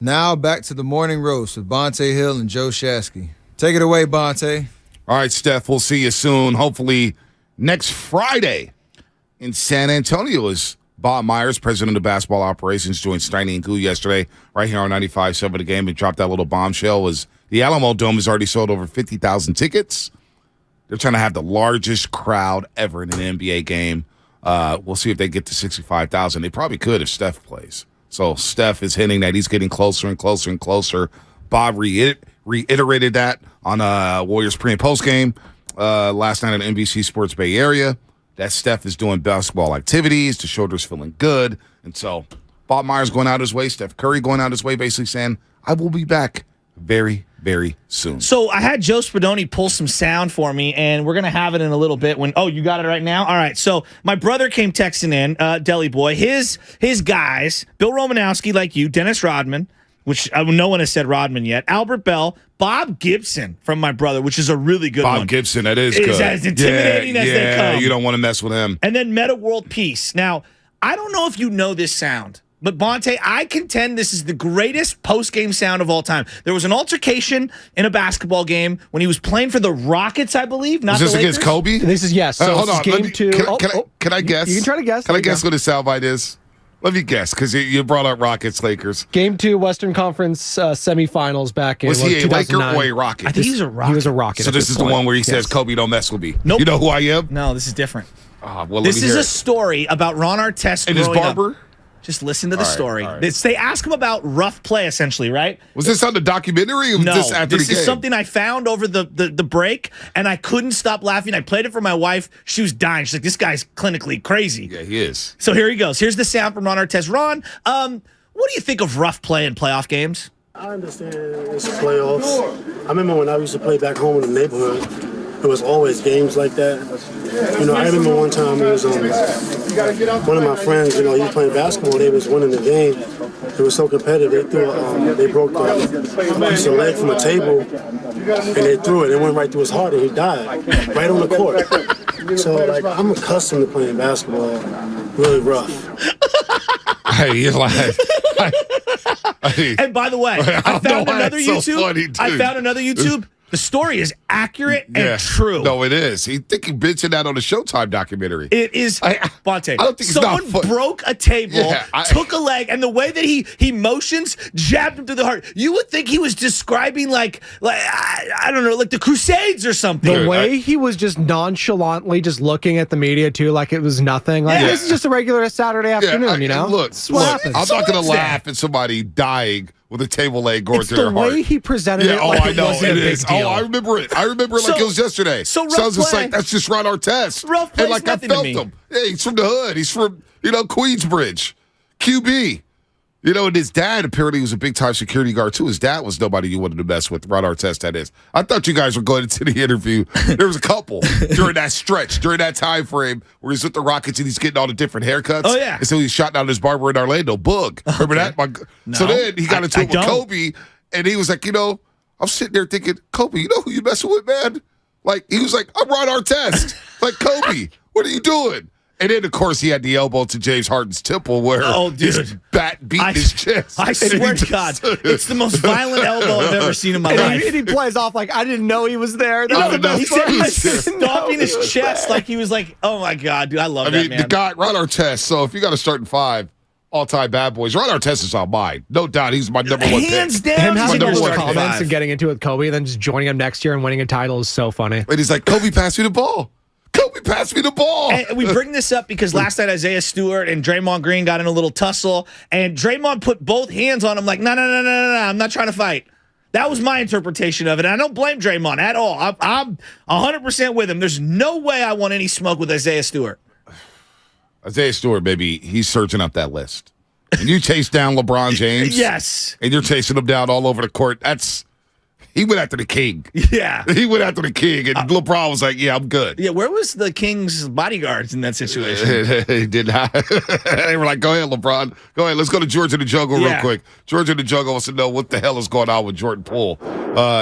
Now back to the morning roast with Bonte Hill and Joe Shasky. Take it away, Bonte. All right, Steph, we'll see you soon. Hopefully next Friday in San Antonio. As Bob Myers, president of basketball operations, joined Steiny and Goo yesterday right here on 95.7 The Game and dropped that little bombshell. As the Alamo Dome has already sold over 50,000 tickets. They're trying to have the largest crowd ever in an NBA game. We'll see if they get to 65,000. They probably could if Steph plays. So Steph is hinting that he's getting closer and closer and closer. Bob reiterated that on Warriors pre- and post-game last night on NBC Sports Bay Area, that Steph is doing basketball activities, the shoulder's feeling good. And so Bob Myers going out his way, Steph Curry going out his way, basically saying, I will be back very, very soon. So I had Joe Spadoni pull some sound for me, and we're going to have it in a little bit. You got it right now? All right. So my brother came texting in, Deli Boy. His guys, Bill Romanowski, like you, Dennis Rodman, which no one has said Rodman yet, Albert Bell, Bob Gibson from my brother, which is a really good one. Bob Gibson, that is good. Is as intimidating as they come. You don't want to mess with him. And then Meta World Peace. Now, I don't know if you know this sound, but Bonte, I contend this is the greatest post-game sound of all time. There was an altercation in a basketball game when he was playing for the Rockets, I believe, not the Lakers. Is this against Kobe? This is, yes. So hold on. game two. Can I guess? You can try to guess. Can I guess what his soundbite is? Let me guess, because you brought up Rockets, Lakers. Game 2, Western Conference semifinals back in Was he a Laker 2009. or a Rocket? I think he was a Rocket. He was a Rocket. So this is the one where he says, Kobe, don't mess with me. Nope. You know who I am? No, this is different. Well, This is a story about Ron Artest And his growing up. barber? Just listen to the story. all right. They ask him about rough play, essentially, right? Was this on the documentary or was No, this after this the game? is something I found over the break, and I couldn't stop laughing. I played it for my wife. She was dying. She's like, this guy's clinically crazy. Yeah, he is. So here he goes. Here's the sound from Ron Artest. Ron, what do you think of rough play in playoff games? I understand it's playoffs. I remember when I used to play back home in the neighborhood, it was always games like that. I remember one time it was one of my friends, he was playing basketball, they was winning the game. It was so competitive, they broke the piece of leg from a table, and they threw it. It went right through his heart, and he died right on the court. So, I'm accustomed to playing basketball really rough. Hey, you're lying. And by the way, I found another YouTube. Funny, I found another YouTube. The story is accurate and true. No, it is. He think he mentioned that on the Showtime documentary. It is, Bonte. I don't think it's someone not fun. broke a table, Yeah, took a leg, and the way that he motions, jabbed him through the heart. You would think he was describing like I don't know, like the Crusades or something. The way he was just nonchalantly just looking at the media too, like it was nothing. Like this is just a regular Saturday afternoon, Look, That's what happens. I'm not going to Wednesday. laugh at somebody dying with a table leg going It's through the their heart. way he presented it. Like I know wasn't it a big is. deal. I remember it. I remember it like it was yesterday. So rough Sounds just play. like that's just Ron Artest. Rough play's and like I nothing to felt me. him. Yeah, he's from the hood. He's from Queensbridge, QB. And his dad apparently was a big time security guard too. His dad was nobody you wanted to mess with. Ron Artest, that is. I thought you guys were going into the interview. There was a couple during that stretch, during that time frame where he's with the Rockets and he's getting all the different haircuts. Oh, yeah. And so he's shot down his barber in Orlando, Boog. Remember that? So then he got into it with Kobe, and he was like, I'm sitting there thinking, Kobe, you know who you messing with, man? Like, he was like, I'm Ron Artest. Like, Kobe, what are you doing? And then, of course, he had the elbow to James Harden's temple where his bat beat his chest. I swear to God, it's the most violent elbow I've ever seen in my life. And he plays off like, I didn't know he was there. That's the best He said part. he was stomping his chest like he was like, oh, my God, dude, I love that, man. The guy, Ron Artest, so if you got to start in 5 all-time bad boys, Ron Artest is on mine. No doubt he's my number one pick. Hands down, Him he's having in your those starting comments five. and getting into it with Kobe and then just joining him next year and winning a title is so funny. And he's like, Kobe, pass me the ball. Kobe, pass me the ball. And we bring this up because last night Isaiah Stewart and Draymond Green got in a little tussle, and Draymond put both hands on him like, no, I'm not trying to fight. That was my interpretation of it. And I don't blame Draymond at all. I'm 100% with him. There's no way I want any smoke with Isaiah Stewart. Isaiah Stewart, baby, he's searching up that list. And you chase down LeBron James. Yes. And you're chasing him down all over the court. He went after the king. Yeah. He went after the king, and LeBron was like, yeah, I'm good. Yeah, where was the King's bodyguards in that situation? He did not. They were like, go ahead, LeBron. Go ahead. Let's go to George in the Jungle real quick. George in the Jungle wants to know what the hell is going on with Jordan Poole.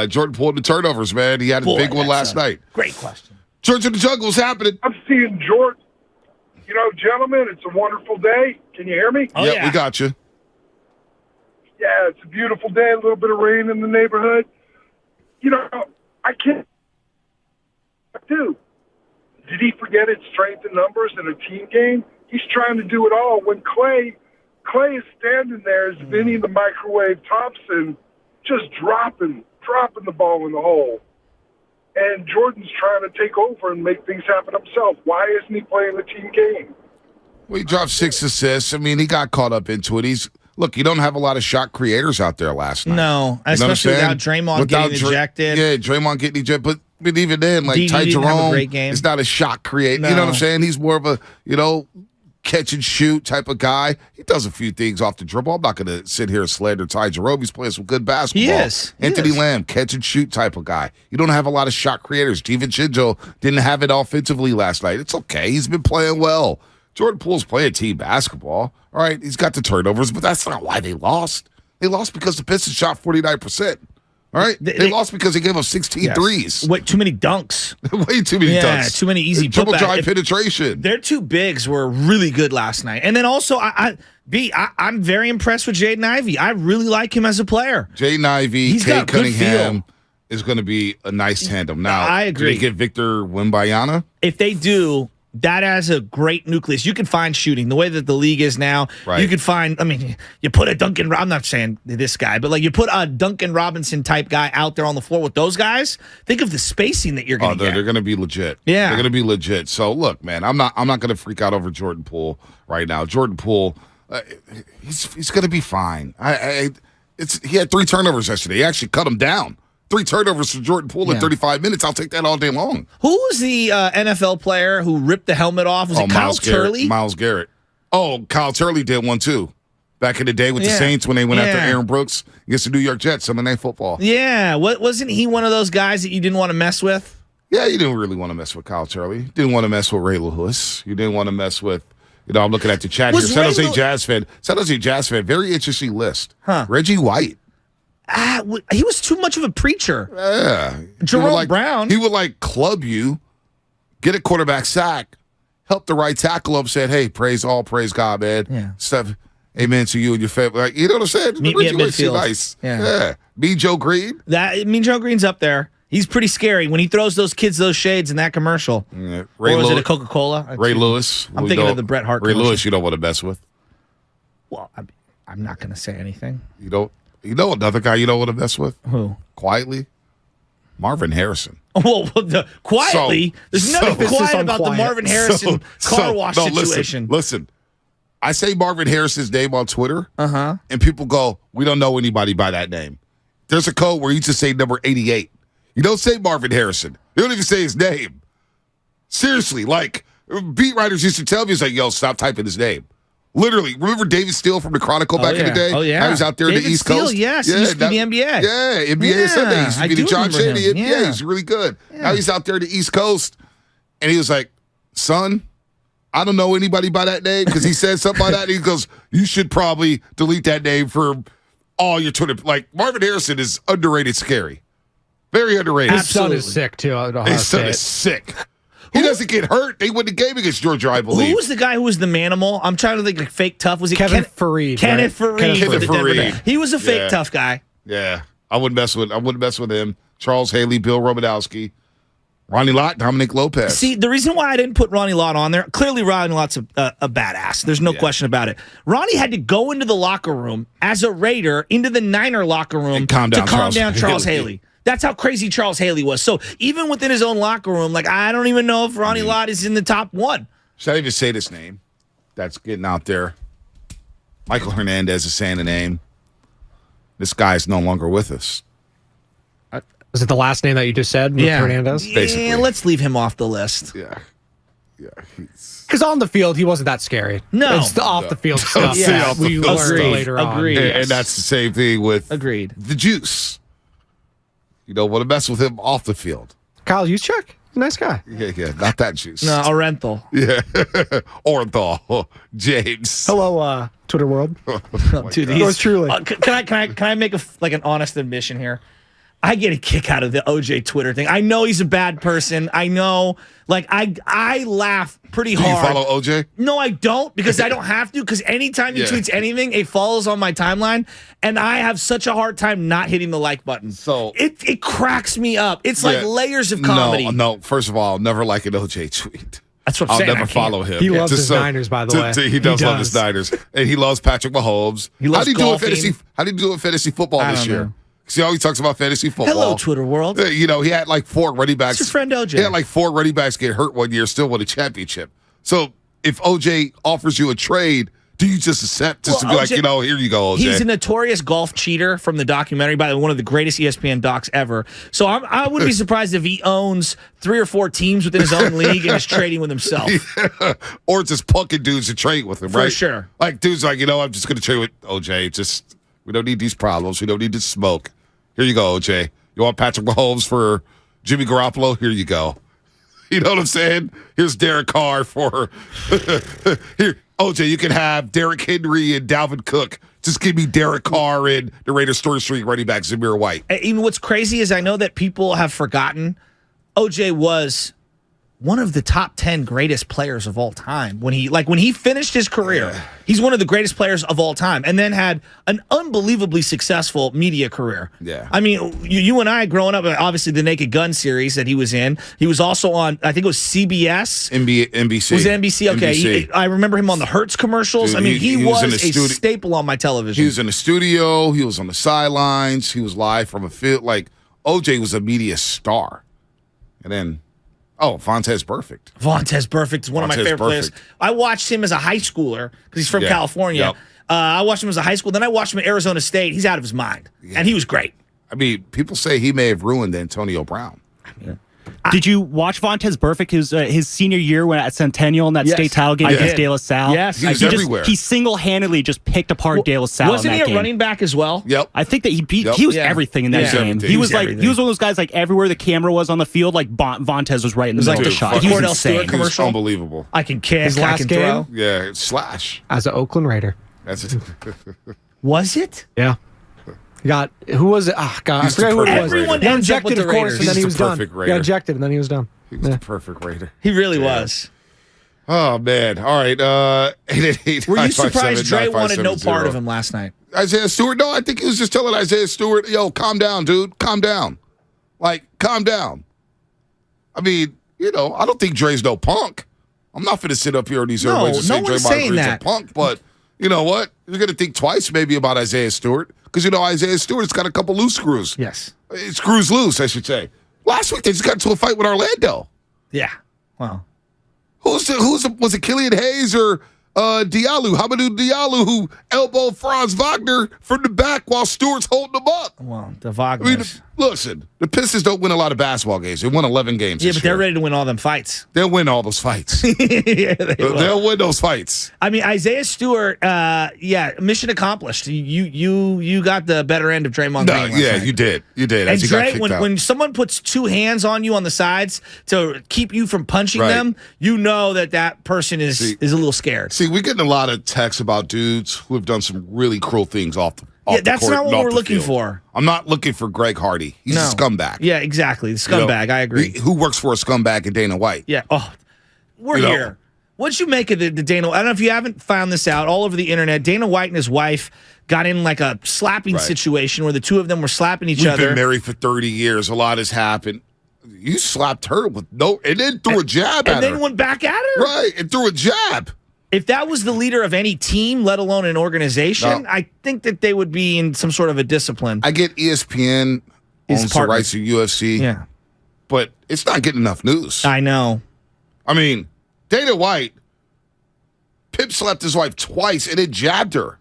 Jordan Poole and the turnovers, man. He had a big one last night. Great question. George in the Jungle, what's happening? I'm seeing George. Gentlemen, it's a wonderful day. Can you hear me? Oh, yeah, yeah. we got you. Yeah, it's a beautiful day, a little bit of rain in the neighborhood. You know, I can't do. Did he forget its strength in numbers in a team game? He's trying to do it all. When Clay is standing there as Vinny the Microwave Thompson, just dropping the ball in the hole. And Jordan's trying to take over and make things happen himself. Why isn't he playing the team game? Well, he dropped 6 assists. I mean, he got caught up into it. Look, you don't have a lot of shot creators out there last night. No, especially without Draymond getting ejected. Yeah, Draymond getting ejected. But even then, like Ty Jerome is not a shot creator. No. You know what I'm saying? He's more of a, catch and shoot type of guy. He does a few things off the dribble. I'm not going to sit here and slander Ty Jerome. He's playing some good basketball. He is. Anthony Lamb, catch and shoot type of guy. You don't have a lot of shot creators. DiVincenzo didn't have it offensively last night. It's okay. He's been playing well. Jordan Poole's playing team basketball. All right, he's got the turnovers, but that's not why they lost. They lost because the Pistons shot 49%. All right? They lost because they gave up 16 threes. Wait, too many dunks. Way too many dunks. Yeah, too many easy triple putbacks. drive penetration. Their two bigs were really good last night. And then also, I'm very impressed with Jaden Ivey. I really like him as a player. Jaden Ivey, He's got Cade a good Cunningham is going to be a nice tandem. Now, I agree. Do they get Victor Wembanyama? If they do, that has a great nucleus. You can find shooting the way that the league is now. Right. You could find, you put a Duncan, I'm not saying this guy, but like you put a Duncan Robinson type guy out there on the floor with those guys. Think of the spacing that you're going to get. They're going to be legit. Yeah. They're going to be legit. So look, man, I'm not going to freak out over Jordan Poole right now. Jordan Poole, he's going to be fine. He had 3 turnovers yesterday. He actually cut him down. 3 turnovers for Jordan Poole in 35 minutes. I'll take that all day long. Who was the NFL player who ripped the helmet off? Was it Kyle Turley? Myles Garrett. Oh, Kyle Turley did one too. Back in the day with the Saints when they went after Aaron Brooks against the New York Jets, Sunday Night Football. Yeah. Wasn't he one of those guys that you didn't want to mess with? Yeah, you didn't really want to mess with Kyle Turley. You didn't want to mess with Ray Lewis. You didn't want to mess with, I'm looking at the chat here. San Jose Jazz fan. Very interesting list. Reggie White. He was too much of a preacher. Yeah. Jerome Brown. He would club you, get a quarterback sack, help the right tackle up, said, hey, praise God, man. Yeah. Stuff, amen to you and your family. Like, you know what I'm saying? Meet me at midfield. Nice. Yeah. Me, Joe Green. Joe Green's up there. He's pretty scary when he throws those kids those shades in that commercial. Yeah. Or was it a Coca-Cola? Ray Lewis. I'm thinking of the Bret Hart commercial. Ray Lewis you don't want to mess with. Well, I'm not going to say anything. You don't. You know another guy you don't want to mess with? Who? Quietly? Marvin Harrison. Well, quietly, there's nothing quiet about the Marvin Harrison car wash situation. Listen, I say Marvin Harrison's name on Twitter, and people go, we don't know anybody by that name. There's a code where you just say number 88. You don't say Marvin Harrison. You don't even say his name. Seriously, beat writers used to tell me, it's like, yo, stop typing his name. Literally, remember David Steele from the Chronicle back in the day? Oh, yeah. How he was out there in the East Coast? Yes, he used to be the NBA. Yeah, NBA Sunday. He used to be the John Shady NBA. Yeah. He's really good. Yeah. Now he's out there in the East Coast, and he was like, son, I don't know anybody by that name, because he said something by that, and he goes, you should probably delete that name for all your Twitter. Like, Marvin Harrison is underrated scary. Very underrated. His son is sick, too. His son is sick. He doesn't get hurt. They win the game against Georgia, I believe. Who was the guy who was the manimal? I'm trying to think like fake tough. Was it Kenneth Faried? Kenneth Faried. Kenneth Faried. He was a fake tough guy. Yeah. I wouldn't mess with him. Charles Haley, Bill Romanowski, Ronnie Lott, Dominic Lopez. See, the reason why I didn't put Ronnie Lott on there, clearly Ronnie Lott's a badass. There's no question about it. Ronnie had to go into the locker room as a Raider, into the Niner locker room to calm down Charles Haley. That's how crazy Charles Haley was. So even within his own locker room, I don't even know if Ronnie Lott is in the top 1. Should I even say this name? That's getting out there. Michael Hernandez is saying the name. This guy is no longer with us. Was it the last name that you just said? Yeah. Hernandez? Basically. Yeah, let's leave him off the list. Yeah. Because on the field, he wasn't that scary. No. It's the off the field stuff Yeah. that we learned later on. Agreed. And that's the same thing with Agreed. the Juice. You don't want to mess with him off the field. Kyle Juszczyk? Nice guy. Yeah, not that Juice. No, Orenthal. Yeah. Orenthal. James. Hello, Twitter world. Dude, Yours truly. Can I make an honest admission here? I get a kick out of the OJ Twitter thing. I know he's a bad person. I know, like, I laugh pretty Do hard. you follow OJ? No, I don't, because I don't have to, because anytime he tweets anything, it follows on my timeline, and I have such a hard time not hitting the like button. So it cracks me up. It's like layers of comedy. No, first of all, I'll never like an OJ tweet. That's what I'm saying. I'll never follow him. He loves his Niners, by the way. He does love his Niners. And he loves Patrick Mahomes. He loves How do you do in fantasy football I this don't year? know. See how he talks about fantasy football. Hello, Twitter world. You know, he had like 4 running backs. It's your friend OJ. He had like 4 running backs get hurt one year, still won a championship. So if OJ offers you a trade, do you just accept to be like, OJ, here you go, OJ? He's a notorious golf cheater from the documentary, by the way, one of the greatest ESPN docs ever. So I wouldn't be surprised if he owns 3 or 4 teams within his own league and is trading with himself. Or just punking dudes to trade with him, For right? sure. Like, dudes like, I'm just going to trade with OJ. We don't need these problems. We don't need this smoke. Here you go, OJ. You want Patrick Mahomes for Jimmy Garoppolo? Here you go. You know what I'm saying? Here's Derek Carr for here. OJ, you can have Derrick Henry and Dalvin Cook. Just give me Derek Carr and the Raiders' third string running back, Zamir White. Even what's crazy is I know that people have forgotten OJ was one of the top 10 greatest players of all time. When he finished his career, he's one of the greatest players of all time, and then had an unbelievably successful media career. Yeah. I mean, you and I growing up, obviously the Naked Gun series that he was in. He was also on, I think it was CBS. NBC. Was it NBC? Okay. NBC. I remember him on the Hertz commercials. Dude, I mean, he was in the a staple on my television. He was in the studio. He was on the sidelines. He was live from a field. Like, OJ was a media star. And then, Vontaze Burfict. Vontaze Burfict is one of my favorite players. I watched him as a high schooler because he's from California. Yep. I watched him as a high school. Then I watched him at Arizona State. He's out of his mind. And he was great. I mean, people say he may have ruined Antonio Brown. Did you watch Vontaze Burfict his senior year when at Centennial in that state title game against De La Salle? Yes, he was everywhere. He single-handedly just picked apart De La Salle. Wasn't he a running back as well? Yep. I think that he was everything in that game. He was one of those guys like everywhere the camera was on the field, like Vontaze was right in the middle of the shot. He was Cordell insane. Stewart commercial. He was unbelievable. I can kick. His I last can game? throw. Yeah, slash. As an Oakland Raider. That's it. Was it? Yeah. Who was it? Oh, God. I forgot who it was. Everyone He got ends up with ejected, the of course, Raiders. and then He's he the was done. perfect He Raider. got ejected, and then he was done. He was the perfect Raider. He really was. Oh, man. All right. Were you surprised Dre wanted no part of him last night? Isaiah Stewart? No, I think he was just telling Isaiah Stewart, calm down, dude. Calm down. Like, calm down. I mean, I don't think Dre's no punk. I'm not going to sit up here on these airways and say no one's Draymond saying Green's that. a punk, but you know what? You're going to think twice maybe about Isaiah Stewart because, Isaiah Stewart's got a couple loose screws. Yes. Screws loose, I should say. Last week, they just got into a fight with Orlando. Yeah. Well. Was it Killian Hayes or Diallo, Hamidou Diallo, who elbowed Franz Wagner from the back while Stewart's holding him up? Well, the I mean, Wagners. listen, the Pistons don't win a lot of basketball games. They won 11 games. Yeah, this but they're year. ready to win all them fights. They'll win all those fights. Yeah, they will. They'll win those fights. I mean, Isaiah Stewart, mission accomplished. You got the better end of Draymond Green last night. You did. You did. And As he got Dre, kicked out. when someone puts 2 hands on you on the sides to keep you from punching Right. them, you know that person is a little scared. See, we're getting a lot of texts about dudes who have done some really cruel things off the That's court not and what off we're the looking field. for. I'm not looking for Greg Hardy. He's a scumbag. Yeah, exactly. The scumbag. I agree. Who works for a scumbag in Dana White? Yeah. Oh, we're You know. here. What'd you make of the Dana? I don't know if you haven't found this out all over the internet. Dana White and his wife got in like a slapping situation where the two of them were slapping each We've other. been married for 30 years. A lot has happened. You slapped her with and then threw a jab at and then her. went back at her? Right, and threw a jab. If that was the leader of any team, let alone an organization, No. I think that they would be in some sort of a discipline. I get ESPN His owns the partner. rights to UFC, Yeah. but it's not getting enough news. I know. I mean, Dana White, Pip slapped his wife twice and it jabbed her.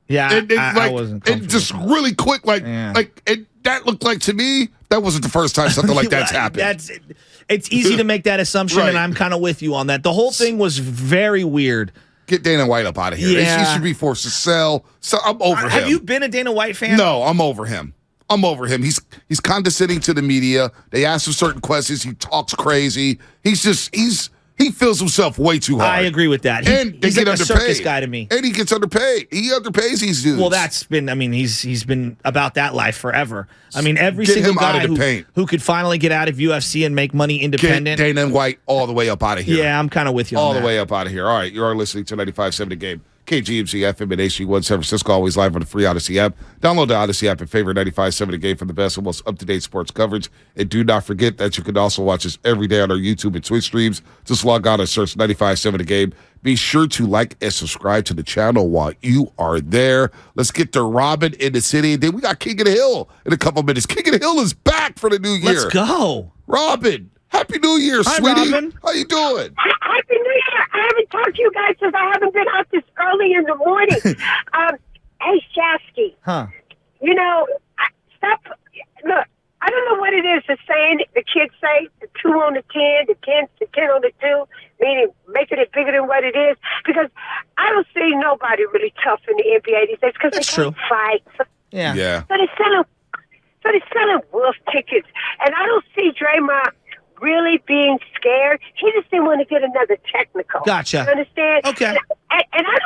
Yeah, And I wasn't and comfortable. just really quick, Yeah. that looked like to me that wasn't the first time something like that's happened. It's easy to make that assumption, Right. and I'm kind of with you on that. The whole thing was very weird. Get Dana White up out of here. Yeah. He should be forced to sell. So I'm over him. Have you been a Dana White fan? No, I'm over him. I'm over him. He's condescending to the media. They ask him certain questions. He talks crazy. He's He feels himself way too hard. I agree with that. And they he's get like a underpaid. circus guy to me. And he gets underpaid. He underpays these dudes. Well, that's been. I mean, he's been about that life forever. I mean, every Get single him out guy of the paint. who could finally get out of UFC and make money Get independent. Dana White all the way up out of here. Yeah, I'm kind of with you. All on the that. way up out of here. All right, you are listening to 95.7 The Game. KGMZ FM and HD1 San Francisco, always live on the free Odyssey app. Download the Odyssey app and favorite 95.7 The Game for the best and most up-to-date sports coverage. And do not forget that you can also watch us every day on our YouTube and Twitch streams. Just log on and search 95.7 The Game. Be sure to like and subscribe to the channel while you are there. Let's get to Robin in the city. And then we got King of the Hill in a couple minutes. King of the Hill is back for the new year. Let's go. Robin, Happy New Year, Hi, sweetie. Robin. How you doing? Happy New Year. I haven't talked to you guys since I haven't been out this early in the morning. Hey, Shasky. Huh. You know, stop. Look, I don't know what it is, the saying the kids say, the 2 on the 10, the 10 on the 2, meaning making it bigger than what it is. Because I don't see nobody really tough in the NBA these days because they That's can't true. fight. Yeah. Yeah. So they're selling wolf tickets. And I don't see Draymond really being scared. He just didn't want to get another technical. Gotcha. You understand? Okay. And I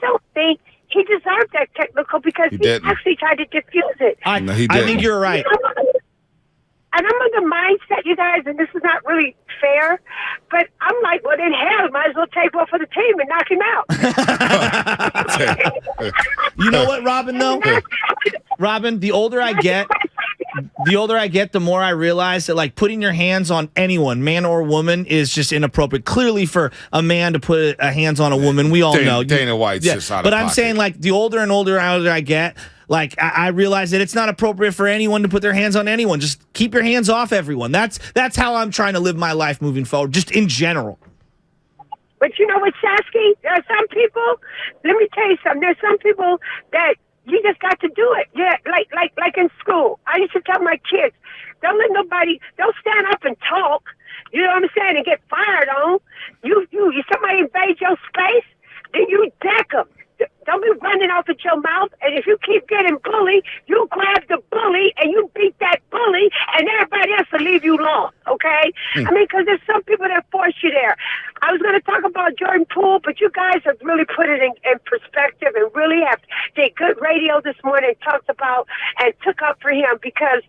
don't think he deserved that technical because he didn't. actually tried to diffuse it. No, he I didn't. think you're right. And I'm of the mindset, you guys, and this is not really fair, but I'm like, well, then hell, might as well take one for the team and knock him out. You know what, Robin, though? Robin, the older I get, the more I realize that, like, putting your hands on anyone, man or woman, is just inappropriate. Clearly, for a man to put a hands on a woman, we all know. Dana White's just out of But I'm pocket. saying, like, the older and older I get, like, I realize that it's not appropriate for anyone to put their hands on anyone. Just keep your hands off everyone. That's how I'm trying to live my life moving forward, just in general. But you know what, Shasky? There are some people, let me tell you something, there's some people that you just got to do it. Yeah, like in school. I used to tell my kids, don't stand up and talk, you know what I'm saying, and get fired on. Somebody invade your space, then you deck them. Don't be running off at your mouth, and if you keep getting bullied, you grab the bully and you beat that bully, and everybody else will leave you alone, okay? I mean, because there's some people that force you there. I was going to talk about Jordan Poole, but you guys have really put it in perspective and really have did good radio this morning, talked about and took up for him, because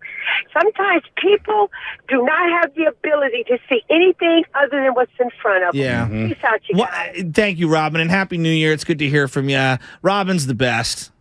sometimes people do not have the ability to see anything other than what's in front of them. Yeah. Peace out, you Well, guys. thank you, Robin, and Happy New Year. It's good to hear from you. Robin's the best.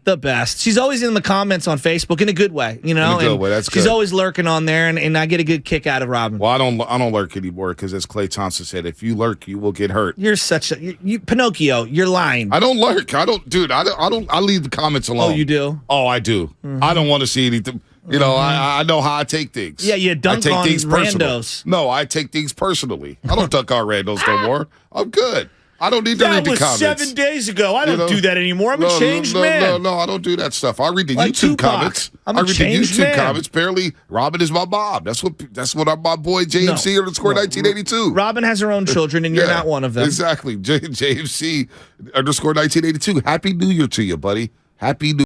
The best. She's always in the comments on Facebook in a good way, you know. In a good and way, that's she's good. always lurking on there, and I get a good kick out of Robin. Well, I don't lurk anymore because, as Klay Thompson said, if you lurk, you will get hurt. You're such a you Pinocchio. You're lying. I don't lurk. I leave the comments alone. Oh, you do? Oh, I do. I don't want to see anything. You know, I know how I take things. Yeah, you dunk I take on things personal. randos. No, I take things personally. I don't dunk on randos no more. I'm good. I don't need to read the comments. 7 days ago. I don't know? do that anymore. I'm a changed no, man. No, I don't do that stuff. I read the Like YouTube Tupac. comments. I'm a I read the changed YouTube man. comments. Apparently, Robin is my mom. That's what my boy James C. _1982. 1982. Robin has her own children, and you're Yeah, not one of them. Exactly. James C. _1982. Happy New Year to you, buddy. Happy New